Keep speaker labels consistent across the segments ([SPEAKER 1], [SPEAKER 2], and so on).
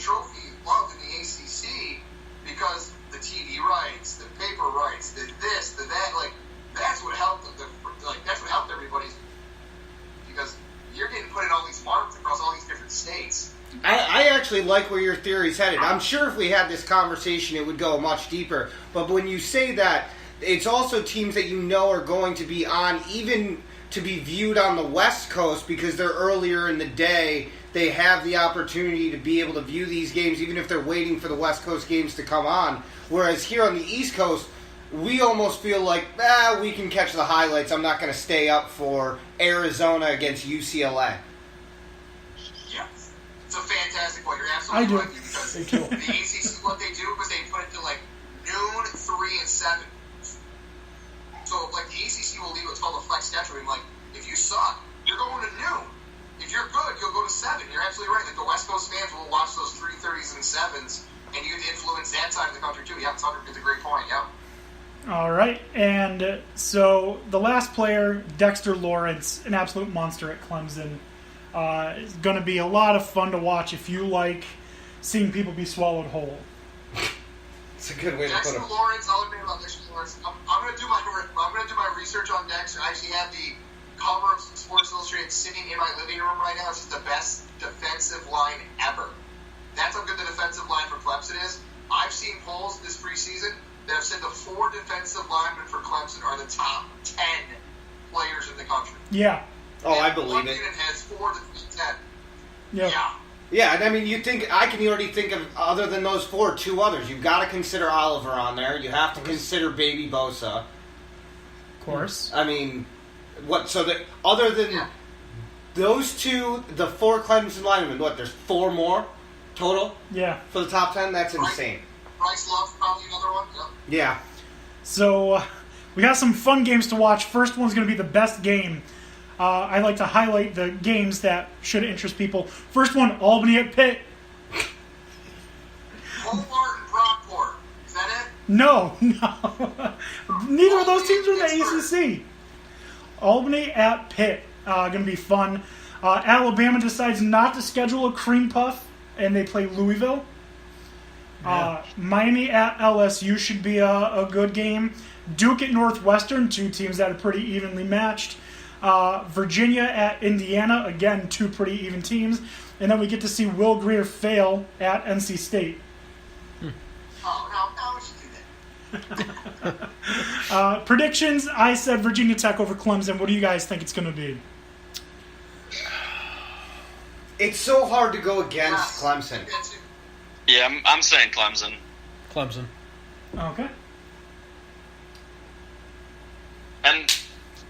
[SPEAKER 1] trophy loved in the ACC because the TV rights, the paper rights, the this, the that, like that's what helped that's what helped everybody, because you're getting put in all these marks across all these different states.
[SPEAKER 2] I actually like where your theory's headed. I'm sure if we had this conversation, it would go much deeper. But when you say that, it's also teams that you know are going to be on, even to be viewed on the West Coast, because they're earlier in the day. They have the opportunity to be able to view these games, even if they're waiting for the West Coast games to come on. Whereas here on the East Coast, we almost feel like, we can catch the highlights. I'm not going to stay up for Arizona against UCLA.
[SPEAKER 1] Yeah. It's a fantastic point. You're absolutely right. Because
[SPEAKER 3] Me too.
[SPEAKER 1] the ACC, what they do is they put it to like noon, 3, and 7. So like the ACC will leave what's called a flex schedule. And like, if you suck, you're going to noon. If you're good, you'll go to 7. You're absolutely right. Like the West Coast fans will watch those 3:30s and 7s, and you can influence that side of the country too. Yeah, it's a great point. Yeah.
[SPEAKER 3] All right, and so the last player, Dexter Lawrence, an absolute monster at Clemson. Is going to be a lot of fun to watch if you like seeing people be swallowed whole.
[SPEAKER 2] It's a good way to put it.
[SPEAKER 1] Dexter Lawrence, I'll admit about Dexter Lawrence. I'm going to do my research on Dexter. I actually have the cover of Sports Illustrated sitting in my living room right now. It's just the best defensive line ever. That's how good the defensive line for Clemson is. I've seen polls this preseason that have said the 4 defensive linemen for Clemson are the top 10 players in the country.
[SPEAKER 3] Yeah.
[SPEAKER 2] Oh, I believe it.
[SPEAKER 1] Washington has 4 to 10.
[SPEAKER 3] Yep.
[SPEAKER 1] Yeah.
[SPEAKER 2] Yeah, and I mean, I can already think of, other than those 4, 2 others. You've got to consider Oliver on there. You have to consider Baby Bosa.
[SPEAKER 3] Of course.
[SPEAKER 2] I mean, other than those 2, the 4 Clemson linemen, there's 4 more total?
[SPEAKER 3] Yeah.
[SPEAKER 2] For the top 10? That's insane.
[SPEAKER 1] Bryce Love's probably another one.
[SPEAKER 2] Yeah.
[SPEAKER 3] So we got some fun games to watch. First one's going to be the best game. I like to highlight the games that should interest people. First one, Albany at Pitt.
[SPEAKER 1] Hobart and Brockport. Is that it?
[SPEAKER 3] No. Neither of those teams are in the ACC. Albany at Pitt. Going to be fun. Alabama decides not to schedule a cream puff, and they play Louisville. Yeah. Miami at LSU should be a good game. Duke at Northwestern, 2 teams that are pretty evenly matched. Virginia at Indiana, again, 2 pretty even teams. And then we get to see Will Grier fail at NC State.
[SPEAKER 1] Oh, no, we should do that.
[SPEAKER 3] Predictions, I said Virginia Tech over Clemson. What do you guys think it's going to be?
[SPEAKER 2] It's so hard to go against Clemson.
[SPEAKER 4] Yeah, I'm saying Clemson.
[SPEAKER 5] Clemson.
[SPEAKER 3] Okay.
[SPEAKER 4] And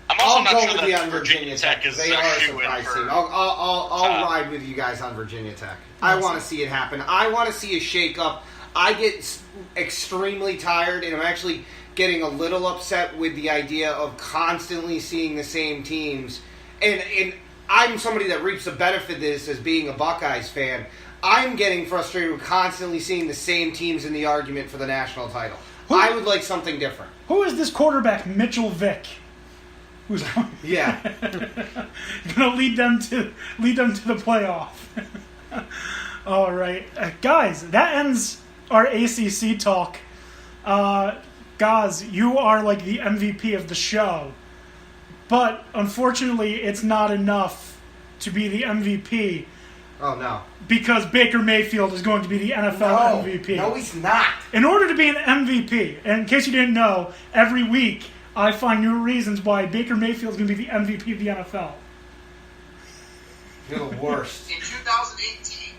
[SPEAKER 4] I'm also
[SPEAKER 2] I'll
[SPEAKER 4] not
[SPEAKER 2] go
[SPEAKER 4] sure
[SPEAKER 2] with you
[SPEAKER 4] that
[SPEAKER 2] on
[SPEAKER 4] Virginia Tech is
[SPEAKER 2] they are
[SPEAKER 4] a
[SPEAKER 2] a
[SPEAKER 4] shoe-in
[SPEAKER 2] surprise
[SPEAKER 4] for...
[SPEAKER 2] team. I'll ride with you guys on Virginia Tech. I want to see it happen. I want to see a shake-up. I get extremely tired, and I'm actually getting a little upset with the idea of constantly seeing the same teams. And I'm somebody that reaps the benefit of this as being a Buckeyes fan. I'm getting frustrated with constantly seeing the same teams in the argument for the national title. I would like something different.
[SPEAKER 3] Who is this quarterback, Mitchell Vick? Who's going to lead them to the playoff? All right, guys, that ends our ACC talk. Guys, you are like the MVP of the show, but unfortunately, it's not enough to be the MVP.
[SPEAKER 2] Oh, no.
[SPEAKER 3] Because Baker Mayfield is going to be the NFL MVP.
[SPEAKER 2] No, he's not.
[SPEAKER 3] In order to be an MVP, and in case you didn't know, every week I find new reasons why Baker Mayfield is going to be the MVP of the NFL.
[SPEAKER 2] You're the worst.
[SPEAKER 1] In 2018.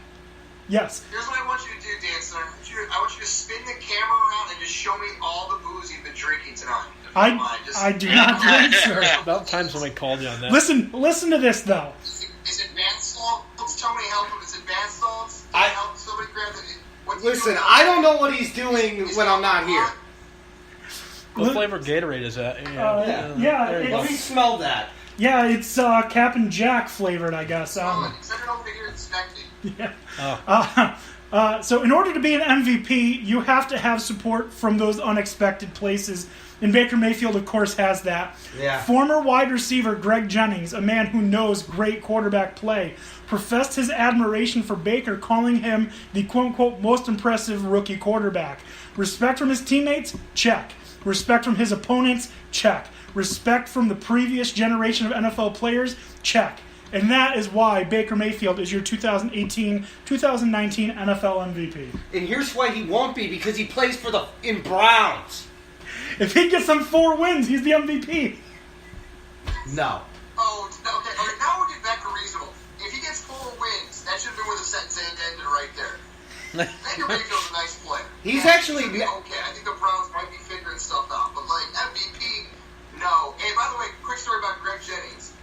[SPEAKER 3] Yes.
[SPEAKER 1] Here's what I want you to do, Dan. So I want you to spin the camera around and just show me all the booze you've been drinking tonight.
[SPEAKER 3] I do not drink, sir.
[SPEAKER 5] About time somebody called you on that.
[SPEAKER 3] Listen to this, though.
[SPEAKER 1] Is it bath salts? Somebody help him. Is it bath salts? Help somebody grab it.
[SPEAKER 2] Listen, I don't know what he's doing when I'm not here.
[SPEAKER 5] What flavor Gatorade is that?
[SPEAKER 2] Let me smell that.
[SPEAKER 3] Yeah, it's Cap'n Jack flavored, I guess.
[SPEAKER 1] Send it over here and inspect it.
[SPEAKER 3] Yeah. So in order to be an MVP, you have to have support from those unexpected places. And Baker Mayfield, of course, has that.
[SPEAKER 2] Yeah.
[SPEAKER 3] Former wide receiver Greg Jennings, a man who knows great quarterback play, professed his admiration for Baker, calling him the quote-unquote most impressive rookie quarterback. Respect from his teammates? Check. Respect from his opponents? Check. Respect from the previous generation of NFL players? Check. And that is why Baker Mayfield is your 2018-2019 NFL MVP.
[SPEAKER 2] And here's why he won't be, because he plays for the Browns.
[SPEAKER 3] If he gets them 4 wins, he's the MVP.
[SPEAKER 2] No.
[SPEAKER 1] Oh, okay. Now we're getting back to reasonable. If he gets 4 wins, that should have been where the sentence ended right there. Baker Mayfield's a nice player.
[SPEAKER 2] He's
[SPEAKER 1] Yeah,
[SPEAKER 2] actually...
[SPEAKER 1] okay, I think the Browns might be figuring stuff out. But, like, MVP, no. Hey, by the way, quick story about Greg Jennings.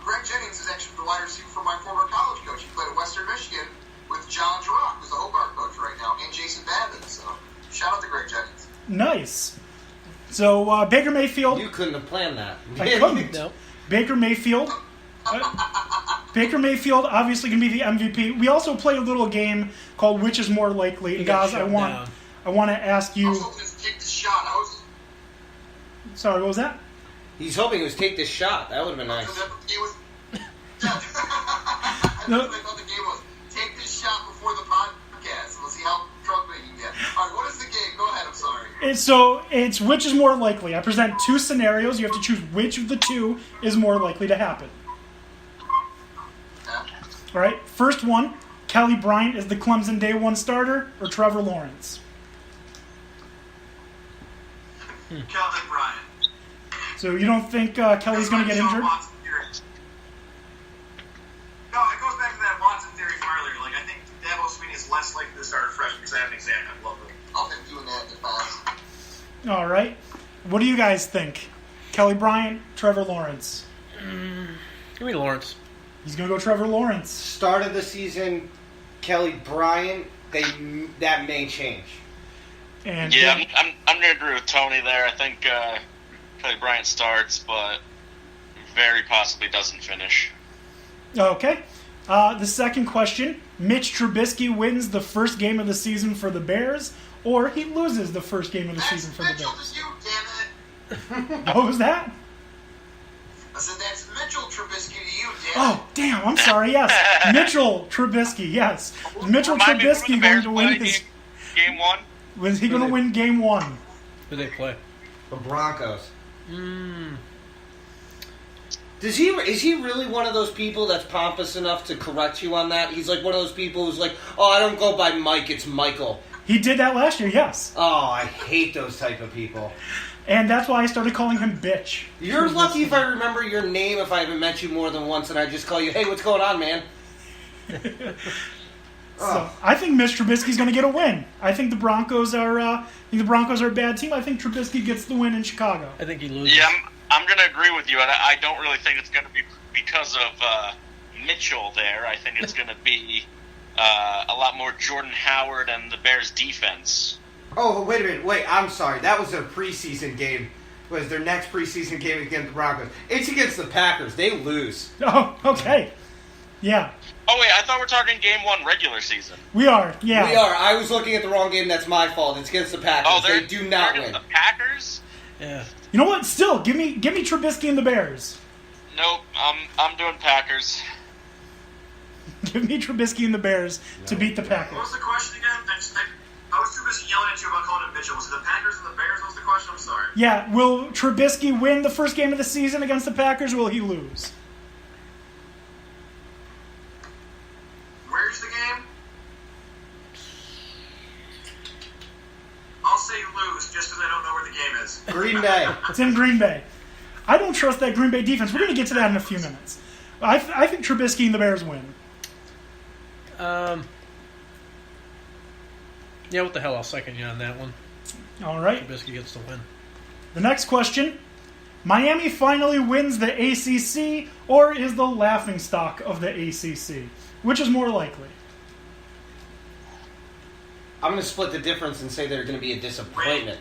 [SPEAKER 1] Greg Jennings is actually the wide receiver for my former college coach. He played at Western Michigan with John Giroux, who's the Hobart coach right now, and Jason Babin. So, shout out to Greg Jennings.
[SPEAKER 3] Nice. So, Baker Mayfield...
[SPEAKER 2] You couldn't have planned that.
[SPEAKER 3] I couldn't.
[SPEAKER 5] No.
[SPEAKER 3] Baker Mayfield... Baker Mayfield obviously going to be the MVP. We also play a little game called Which is More Likely.
[SPEAKER 5] He got
[SPEAKER 3] Guys, I
[SPEAKER 5] shut
[SPEAKER 3] want to ask
[SPEAKER 1] I
[SPEAKER 3] you...
[SPEAKER 1] was hoping to take the shot.
[SPEAKER 3] Sorry, what was that?
[SPEAKER 2] He's hoping it was take this shot. That would have been nice.
[SPEAKER 1] I thought the game was take this shot before the podcast. We'll see how drunk we can get. All right, what is the game? Go ahead. I'm sorry.
[SPEAKER 3] It's which is more likely. I present 2 scenarios. You have to choose which of the 2 is more likely to happen.
[SPEAKER 1] Yeah.
[SPEAKER 3] All right. First one: Kelly Bryant is the Clemson Day 1 starter, or Trevor Lawrence.
[SPEAKER 1] Kelly Bryant.
[SPEAKER 3] So you don't think Kelly's going to get injured?
[SPEAKER 1] No, it goes back to that Watson theory from earlier. Like, I think Dabo Sweeney is less likely to start a freshman because I have an example of him doing that in the past.
[SPEAKER 3] All right. What do you guys think? Kelly Bryant, Trevor Lawrence.
[SPEAKER 5] Give me Lawrence.
[SPEAKER 3] He's going to go Trevor Lawrence.
[SPEAKER 2] Start of the season, Kelly Bryant, that may change.
[SPEAKER 3] And
[SPEAKER 4] Yeah, I'm going to agree with Tony there. I think Kelly Bryant starts, but very possibly doesn't finish.
[SPEAKER 3] Okay. The second question: Mitch Trubisky wins the first game of the season for the Bears, or he loses the first game of the season for the
[SPEAKER 1] Mitchell
[SPEAKER 3] Bears.
[SPEAKER 1] to you, damn it.
[SPEAKER 3] What was that?
[SPEAKER 1] I said that's Mitchell Trubisky to you, damn it.
[SPEAKER 3] Oh, damn! I'm sorry. Yes, Mitchell Trubisky. Yes, Mitchell
[SPEAKER 4] Remind me, who
[SPEAKER 3] Trubisky
[SPEAKER 4] the
[SPEAKER 3] going
[SPEAKER 4] Bears
[SPEAKER 3] to win
[SPEAKER 4] play
[SPEAKER 3] his.
[SPEAKER 4] game 1?
[SPEAKER 3] Was he going to win game 1?
[SPEAKER 5] Who they play?
[SPEAKER 2] The Broncos. Is he really one of those people that's pompous enough to correct you on that? He's like one of those people who's like, oh, I don't go by Mike, it's Michael.
[SPEAKER 3] He did that last year. Yes,
[SPEAKER 2] Oh, I hate those type of people.
[SPEAKER 3] and that's why I started calling him bitch.
[SPEAKER 2] You're lucky if I remember your name if I haven't met you more than once and I just call you, hey, what's going on, man?
[SPEAKER 3] So I think Mitch Trubisky's going to get a win. I think the Broncos are. I think the Broncos are a bad team. I think Trubisky gets the win in Chicago.
[SPEAKER 5] I think he loses.
[SPEAKER 4] Yeah, I'm going to agree with you. And I don't really think it's going to be because of Mitchell there. I think it's going to be a lot more Jordan Howard and the Bears' defense.
[SPEAKER 2] Oh, wait a minute. Wait, I'm sorry. That was their preseason game. It was their next preseason game against the Broncos. It's against the Packers. They lose.
[SPEAKER 3] Oh, okay. Yeah,
[SPEAKER 4] Oh, wait, I thought we were talking game 1 regular season.
[SPEAKER 3] we are. Yeah,
[SPEAKER 2] We are. I was looking at the wrong game. That's my fault. It's against the Packers.
[SPEAKER 4] Oh,
[SPEAKER 2] they do not
[SPEAKER 4] they're
[SPEAKER 2] win.
[SPEAKER 4] against the Packers?
[SPEAKER 5] Yeah.
[SPEAKER 3] You know what? Still, give me Trubisky and the Bears.
[SPEAKER 4] Nope, I'm doing Packers.
[SPEAKER 3] Give me Trubisky and the Bears to beat the
[SPEAKER 1] What
[SPEAKER 3] Packers.
[SPEAKER 1] was the question again? I was too busy yelling at you about calling him Mitchell. Was it the Packers and the Bears? What was the question? I'm sorry.
[SPEAKER 3] Yeah, will Trubisky win the first game of the season against the Packers, or will he lose?
[SPEAKER 1] Where's the game? I'll say lose just because I don't know where the game is.
[SPEAKER 2] Green Bay.
[SPEAKER 3] It's in Green Bay. I don't trust that Green Bay defense. We're going to get to that in a few minutes. I think Trubisky and the Bears win.
[SPEAKER 5] Yeah, what the hell? I'll second you on that one.
[SPEAKER 3] All right.
[SPEAKER 5] Trubisky gets the win.
[SPEAKER 3] The next question. Miami finally wins the ACC, or is the laughingstock of the ACC? Which is more likely?
[SPEAKER 2] I'm going to split the difference and say they're going to be a disappointment.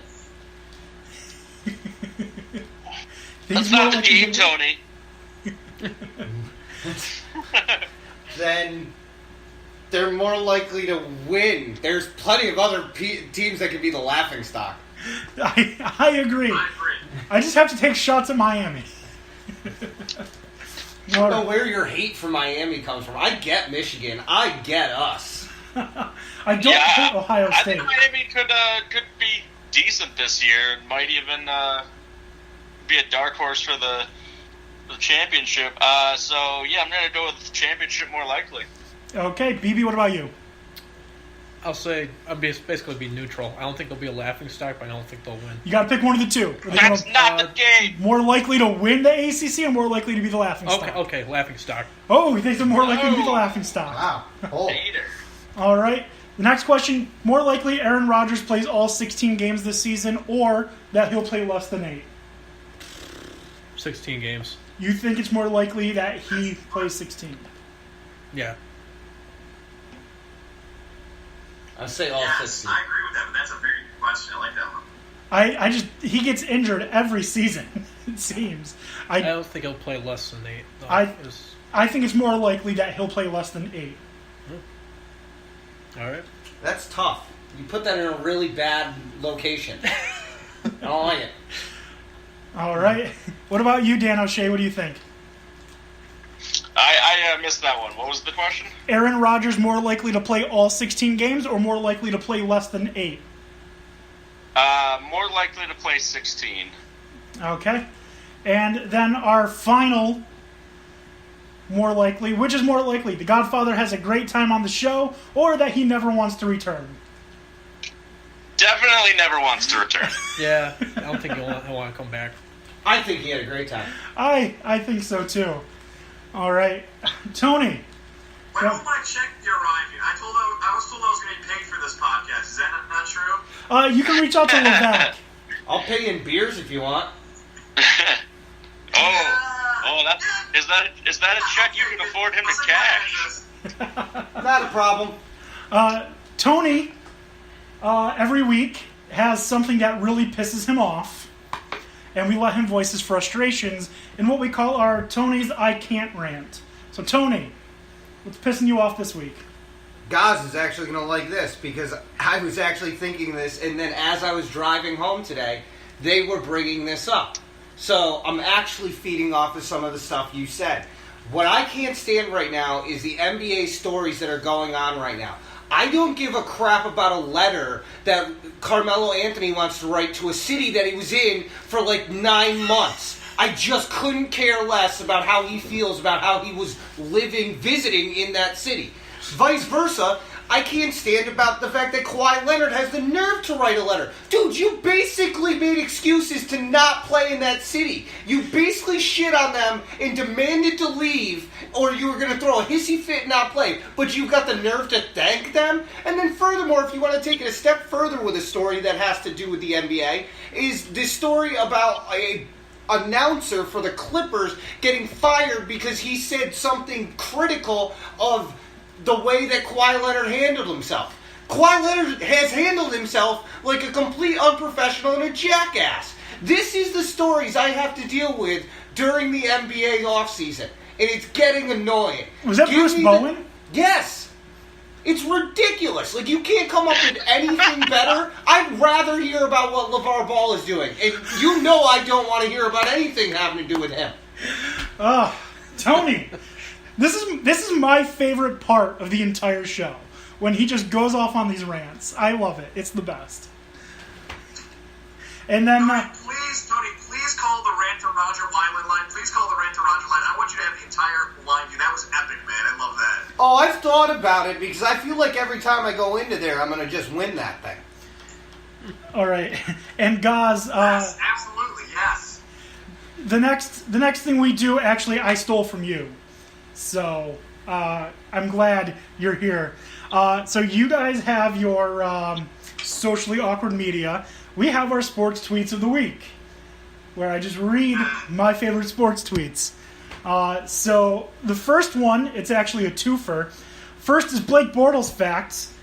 [SPEAKER 4] That's not the game, Tony.
[SPEAKER 2] Then they're more likely to win. There's plenty of other teams that could be the laughingstock.
[SPEAKER 3] I agree.
[SPEAKER 1] I agree.
[SPEAKER 3] I just have to take shots at Miami.
[SPEAKER 2] I don't know where your hate for Miami comes from. I get Michigan. I get us.
[SPEAKER 3] I don't hate Ohio
[SPEAKER 4] I
[SPEAKER 3] State.
[SPEAKER 4] think Miami could be decent this year and might even be a dark horse for the championship. So yeah, I'm gonna go with the championship more likely.
[SPEAKER 3] Okay, BB, what about you?
[SPEAKER 5] I'll say I'll basically be neutral. I don't think they'll be a laughingstock, but I don't think they'll win.
[SPEAKER 3] You got to pick one of the two. Are they
[SPEAKER 4] That's
[SPEAKER 3] gonna-
[SPEAKER 4] not the game.
[SPEAKER 3] more likely to win the ACC or more likely to be the laughingstock?
[SPEAKER 5] Okay, laughingstock.
[SPEAKER 3] Oh, he thinks they're more likely to be the laughingstock.
[SPEAKER 2] Wow. Oh.
[SPEAKER 4] Hater.
[SPEAKER 3] All right. The next question, more likely Aaron Rodgers plays all 16 games this season or that he'll play less than 8?
[SPEAKER 5] 16 games.
[SPEAKER 3] You think it's more likely that he plays 16?
[SPEAKER 5] Yeah.
[SPEAKER 2] I say all
[SPEAKER 1] Yes,
[SPEAKER 2] 16.
[SPEAKER 1] I agree with that, but that's a very good question. I like that one.
[SPEAKER 3] He gets injured every season, it seems.
[SPEAKER 5] I don't think he'll play less than 8. No,
[SPEAKER 3] I think it's more likely that he'll play less than 8.
[SPEAKER 5] all right.
[SPEAKER 2] That's tough. You put that in a really bad location. I don't like it.
[SPEAKER 3] All right. What about you, Dan O'Shea? What do you think?
[SPEAKER 4] I missed that one. What was the question?
[SPEAKER 3] Aaron Rodgers more likely to play all 16 games or more likely to play less than 8?
[SPEAKER 4] More likely to play 16.
[SPEAKER 3] Okay. And then our final more likely, which is more likely? The Godfather has a great time on the show or that he never wants to return?
[SPEAKER 4] Definitely never wants to return.
[SPEAKER 5] Yeah, I don't think he'll want to come back.
[SPEAKER 2] I think he had a great time.
[SPEAKER 3] I think so too. All right. Tony.
[SPEAKER 1] When will my check be arriving? I was told I was going to be paid for this podcast. Is that not true?
[SPEAKER 3] You can reach out to Levesque.
[SPEAKER 2] I'll pay in beers if you want.
[SPEAKER 4] Is that a check you can afford him to cash?
[SPEAKER 2] Not a problem.
[SPEAKER 3] Tony, every week, has something that really pisses him off, and we let him voice his frustrations in what we call our Tony's I Can't rant. So, Tony, what's pissing you off this week?
[SPEAKER 2] Goz is actually going to like this because I was actually thinking this, and then as I was driving home today, they were bringing this up. So I'm actually feeding off of some of the stuff you said. What I can't stand right now is the NBA stories that are going on right now. I don't give a crap about a letter that Carmelo Anthony wants to write to a city that he was in for like 9 months. I just couldn't care less about how he feels about how he was visiting in that city. Vice versa, I can't stand about the fact that Kawhi Leonard has the nerve to write a letter. Dude, you basically made excuses to not play in that city. You basically shit on them and demanded to leave, or you were going to throw a hissy fit and not play. But you got the nerve to thank them? And then furthermore, if you want to take it a step further with a story that has to do with the NBA, is this story about a announcer for the Clippers getting fired because he said something critical of the way that Kawhi Leonard handled himself. Kawhi Leonard has handled himself like a complete unprofessional and a jackass. This is the stories I have to deal with during the NBA offseason, and it's getting annoying.
[SPEAKER 3] Was that Bruce Bowen?
[SPEAKER 2] Yes. It's ridiculous. Like, you can't come up with anything better. I'd rather hear about what LeVar Ball is doing, and you know I don't want to hear about anything having to do with him.
[SPEAKER 3] Tony, this is my favorite part of the entire show, when he just goes off on these rants. I love it. It's the best. And then...
[SPEAKER 1] Tony, please call the Rant to Roger line. Please call the Rant to Roger line. I want you to have the entire line. Dude, that was epic, man. I love that.
[SPEAKER 2] Oh, I've thought about it because I feel like every time I go into there, I'm going to just win that thing.
[SPEAKER 3] All right. And Goz...
[SPEAKER 1] Yes, absolutely, yes.
[SPEAKER 3] The next thing we do, actually, I stole from you. So, I'm glad you're here. So you guys have your socially awkward media. We have our sports tweets of the week, where I just read my favorite sports tweets. So the first one, it's actually a twofer. First is Blake Bortles facts.